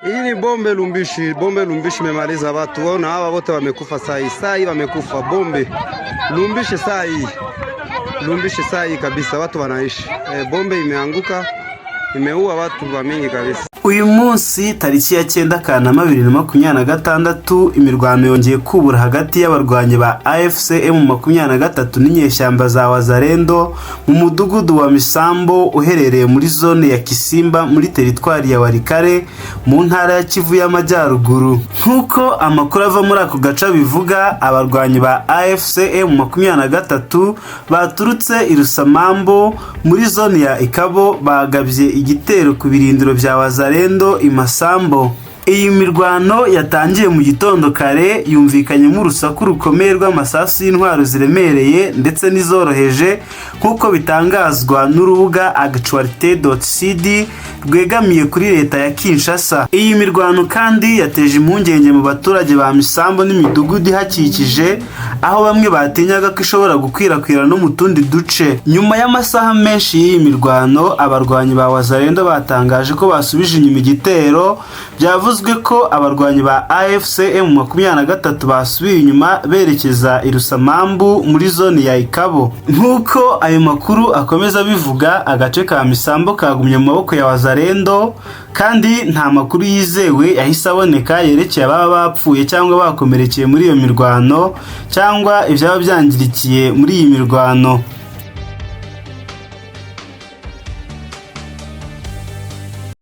Hii ni bombe Lumbishi. Bombe Lumbishi imemaliza watu. Waona hawa wote wamekufa saa hii wamekufa. Bombe Lumbishi saa hii. Lumbishi saa hii kabisa watu wanaishi. Bombe imeanguka imeua watu mingi kabisa. Uyu munsi tariki ya 9 Kanama 2026 imirwano yongeye kubura hagati y'abarwanyi ba AFC M23 n'inyeshyamba za Wazalendo mu mudugudu wa Misambo uherereye muri zone ya Kisimba muri teritwari ya Walikale mu ntara ya Kivu y'Amajyaruguru. Nkuko amakuru ava muri ako gace bivuga, abarwanyi ba AFC M23 baturutse i Rusamambo muri zone ya Ikabo bagabye igitero ku birindiro bya Wazalendo Imasambo. Iyi mirwano yatangiye mu gitondo kare, yumvikanye mu rusaku rukomeye rw'amasasu y'intwaro ziremereye ndetse n'izoroheje nkuko bitangazwa n'urubuga actualite.cd rwegamiye kuri leta ya Kinshasa. Iyi mirwano kandi yateje impungenge mu baturage ba Misambo n'imidugudu ihakikije, aho bamwe batinyaga ko ishobora gukwirakwira no mu tundi duce. Nyuma y'amasaha menshi y'iyi mirwano, abarwanyi ba Wazalendo batangaje ko basubije inyuma igitero. Byavuzwe ko abarwanyi ba AFC M23 basubiye inyuma berekeza i Rusamambu muri zone ya Ikabo. Nkuko ayo makuru akomeza bivuga, agace ka Misambo kagumye mu maboko ya Wazalendo kandi nta makuru yizewe yahise aboneka yerekeye ababa bapfuye cyangwa bakomerekeye muri iyo mirwano cyangwa ibyaba byangirikiye muri iyi mirwano.